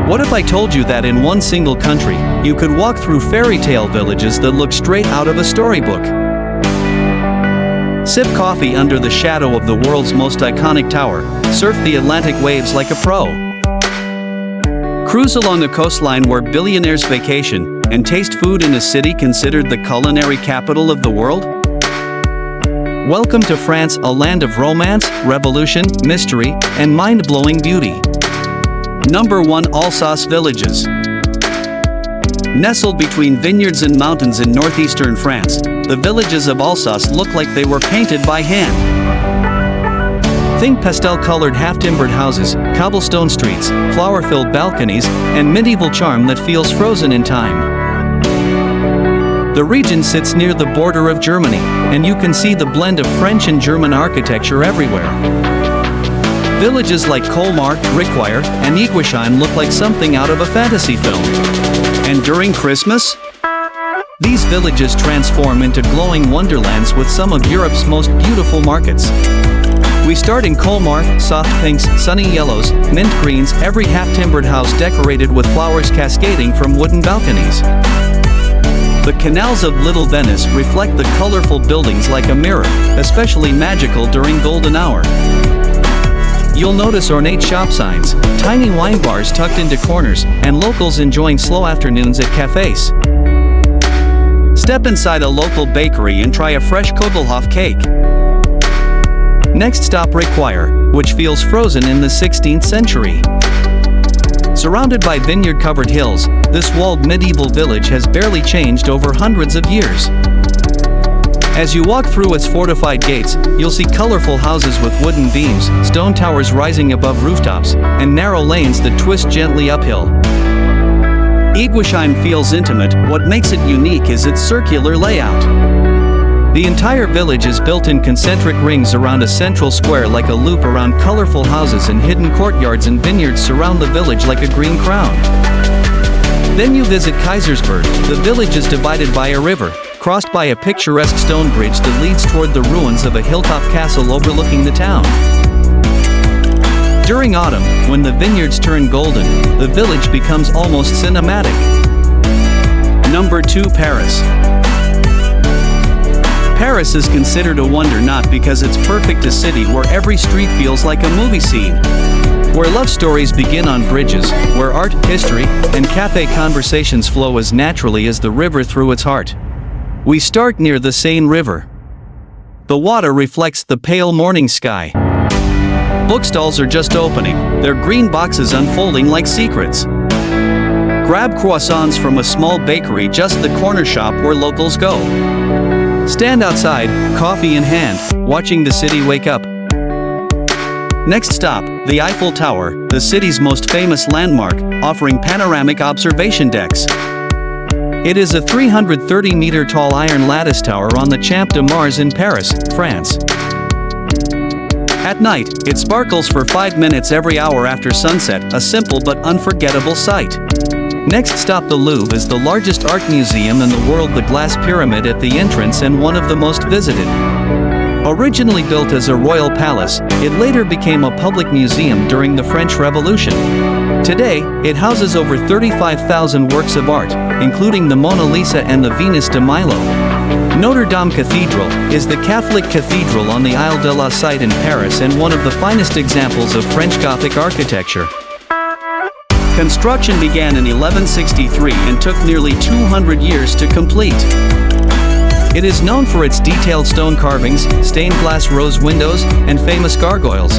What if I told you that in one single country, you could walk through fairy tale villages that look straight out of a storybook? Sip coffee under the shadow of the world's most iconic tower, surf the Atlantic waves like a pro. Cruise along a coastline where billionaires vacation, and taste food in a city considered the culinary capital of the world? Welcome to France, a land of romance, revolution, mystery, and mind-blowing beauty. Number 1. Alsace Villages. Nestled between vineyards and mountains in northeastern France, the villages of Alsace look like they were painted by hand. Think pastel-colored half-timbered houses, cobblestone streets, flower-filled balconies, and medieval charm that feels frozen in time. The region sits near the border of Germany, and you can see the blend of French and German architecture everywhere. Villages like Colmar, Riquire, and Iguisheim look like something out of a fantasy film. And during Christmas? These villages transform into glowing wonderlands with some of Europe's most beautiful markets. We start in Colmar, soft pinks, sunny yellows, mint greens, every half-timbered house decorated with flowers cascading from wooden balconies. The canals of Little Venice reflect the colorful buildings like a mirror, especially magical during golden hour. You'll notice ornate shop signs, tiny wine bars tucked into corners, and locals enjoying slow afternoons at cafes. Step inside a local bakery and try a fresh Kogelhof cake. Next stop Riquire, which feels frozen in the 16th century. Surrounded by vineyard-covered hills, this walled medieval village has barely changed over hundreds of years. As you walk through its fortified gates, you'll see colorful houses with wooden beams, stone towers rising above rooftops, and narrow lanes that twist gently uphill. Iguisheim feels intimate. What makes it unique is its circular layout. The entire village is built in concentric rings around a central square like a loop around colorful houses, and hidden courtyards and vineyards surround the village like a green crown. Then you visit Kaisersberg. The village is divided by a river, crossed by a picturesque stone bridge that leads toward the ruins of a hilltop castle overlooking the town. During autumn, when the vineyards turn golden, the village becomes almost cinematic. Number 2. Paris. Paris is considered a wonder not because it's perfect, a city where every street feels like a movie scene. Where love stories begin on bridges, where art, history, and cafe conversations flow as naturally as the river through its heart. We start near the Seine River. The water reflects the pale morning sky. Bookstalls are just opening, their green boxes unfolding like secrets. Grab croissants from a small bakery just the corner shop where locals go. Stand outside, coffee in hand, watching the city wake up. Next stop, the Eiffel Tower, the city's most famous landmark, offering panoramic observation decks. It is a 330-meter-tall iron lattice tower on the Champ de Mars in Paris, France. At night, it sparkles for 5 minutes every hour after sunset, a simple but unforgettable sight. Next stop, the Louvre is the largest art museum in the world, the glass pyramid at the entrance and one of the most visited. Originally built as a royal palace, it later became a public museum during the French Revolution. Today, it houses over 35,000 works of art, including the Mona Lisa and the Venus de Milo. Notre Dame Cathedral is the Catholic cathedral on the Isle de la Cité in Paris and one of the finest examples of French Gothic architecture. Construction began in 1163 and took nearly 200 years to complete. It is known for its detailed stone carvings, stained glass rose windows, and famous gargoyles.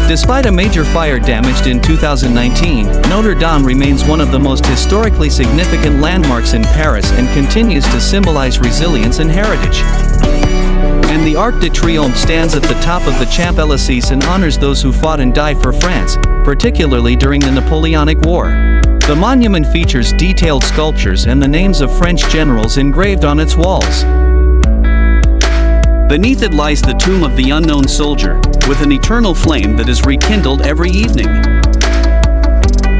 Despite a major fire damaged in 2019, Notre Dame remains one of the most historically significant landmarks in Paris and continues to symbolize resilience and heritage. And the Arc de Triomphe stands at the top of the Champs-Élysées and honors those who fought and died for France, particularly during the Napoleonic War. The monument features detailed sculptures and the names of French generals engraved on its walls. Beneath it lies the tomb of the unknown soldier, with an eternal flame that is rekindled every evening.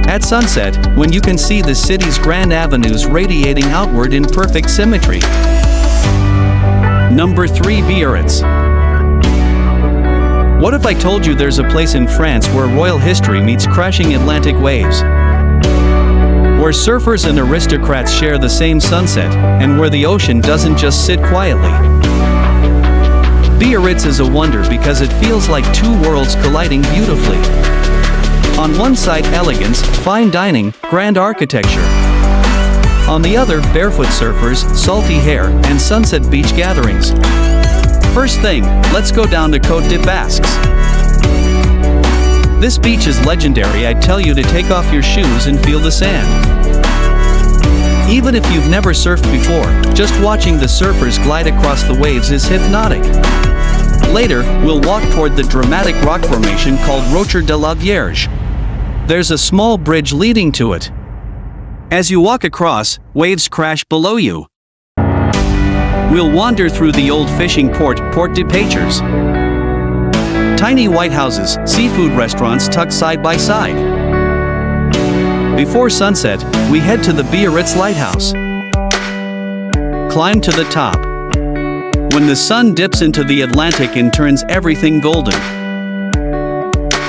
At sunset, when you can see the city's grand avenues radiating outward in perfect symmetry. Number 3. Biarritz. What if I told you there's a place in France where royal history meets crashing Atlantic waves? where surfers and aristocrats share the same sunset, and where the ocean doesn't just sit quietly. Biarritz is a wonder because it feels like two worlds colliding beautifully. On one side, elegance, fine dining, grand architecture. On the other, barefoot surfers, salty hair, and sunset beach gatherings. First thing, let's go down to Côte de Basques. This beach is legendary. I tell you to take off your shoes and feel the sand. Even if you've never surfed before, just watching the surfers glide across the waves is hypnotic. Later, we'll walk toward the dramatic rock formation called Rocher de la Vierge. There's a small bridge leading to it. As you walk across, waves crash below you. We'll wander through the old fishing port, Port de Pêcheurs. Tiny white houses, seafood restaurants tucked side by side. Before sunset, we head to the Biarritz Lighthouse. Climb to the top. When the sun dips into the Atlantic and turns everything golden.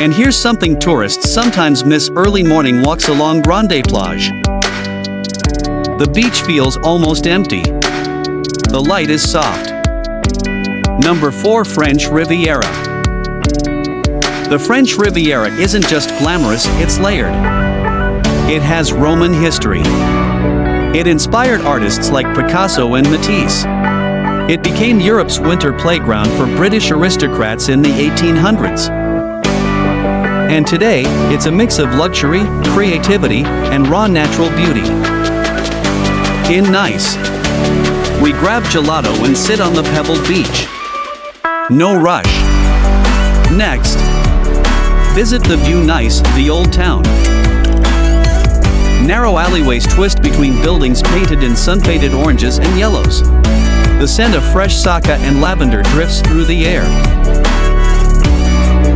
And here's something tourists sometimes miss: early morning walks along Grande Plage. The beach feels almost empty. The light is soft. Number 4, French Riviera. The French Riviera isn't just glamorous, it's layered. It has Roman history. It inspired artists like Picasso and Matisse. It became Europe's winter playground for British aristocrats in the 1800s. And today, it's a mix of luxury, creativity, and raw natural beauty. In Nice, we grab gelato and sit on the pebbled beach. No rush. Next, visit the View Nice, the old town. Narrow alleyways twist between buildings painted in sun-faded oranges and yellows. The scent of fresh sake and lavender drifts through the air.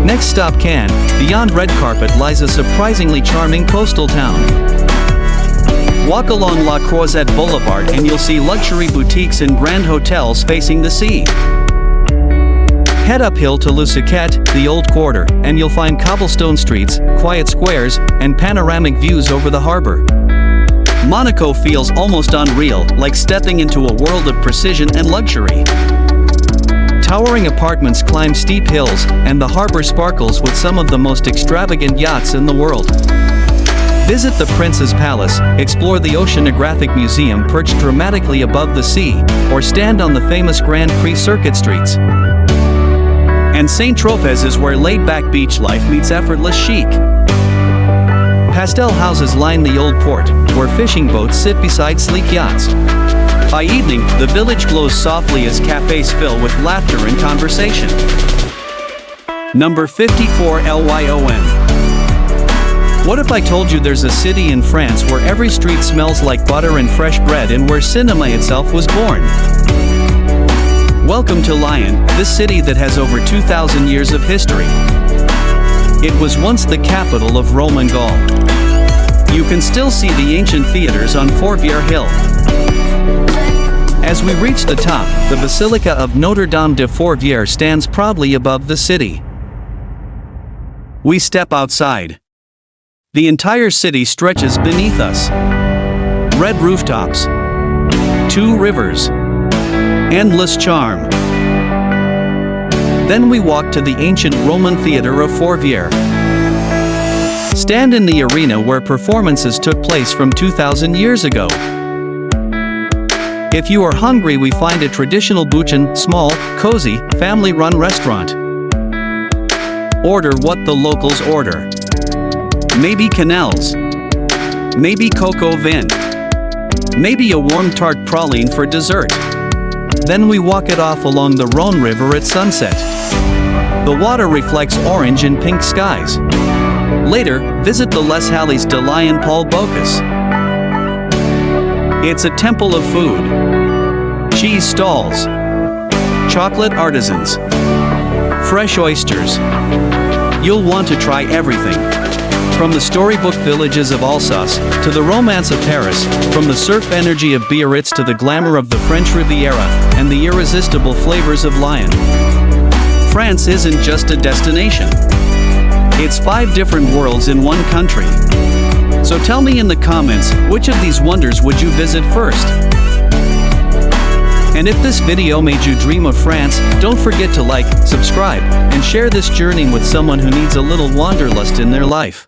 Next stop, Cannes. Beyond red carpet lies a surprisingly charming coastal town. Walk along La Croisette Boulevard and you'll see luxury boutiques and grand hotels facing the sea. Head uphill to Le Suquet, the old quarter, and you'll find cobblestone streets, quiet squares, and panoramic views over the harbor. Monaco feels almost unreal, like stepping into a world of precision and luxury. Towering apartments climb steep hills, and the harbor sparkles with some of the most extravagant yachts in the world. Visit the Prince's Palace, explore the Oceanographic Museum perched dramatically above the sea, or stand on the famous Grand Prix circuit streets. And St. Tropez is where laid-back beach life meets effortless chic. Pastel houses line the old port, where fishing boats sit beside sleek yachts. By evening, the village glows softly as cafes fill with laughter and conversation. Number 54, Lyon. What if I told you there's a city in France where every street smells like butter and fresh bread, and where cinema itself was born? Welcome to Lyon, this city that has over 2,000 years of history. It was once the capital of Roman Gaul. You can still see the ancient theaters on Fourvière Hill. As we reach the top, the Basilica of Notre Dame de Fourvière stands proudly above the city. We step outside. The entire city stretches beneath us. Red rooftops. 2 rivers. Endless charm. Then we walk to the ancient Roman theater of Fourvière. Stand in the arena where performances took place from 2,000 years ago. If you are hungry, we find a traditional bouchon, small, cozy, family-run restaurant. Order what the locals order. Maybe quenelles. Maybe coco vin. Maybe a warm tart praline for dessert. Then we walk it off along the Rhône River at sunset. The water reflects orange and pink skies. Later, visit the Les Halles de Lyon Paul Bocuse. It's a temple of food. Cheese stalls. Chocolate artisans. Fresh oysters. You'll want to try everything. From the storybook villages of Alsace to the romance of Paris, from the surf energy of Biarritz to the glamour of the French Riviera and the irresistible flavors of Lyon. France isn't just a destination. It's 5 different worlds in one country. So tell me in the comments, which of these wonders would you visit first? And if this video made you dream of France, don't forget to like, subscribe, and share this journey with someone who needs a little wanderlust in their life.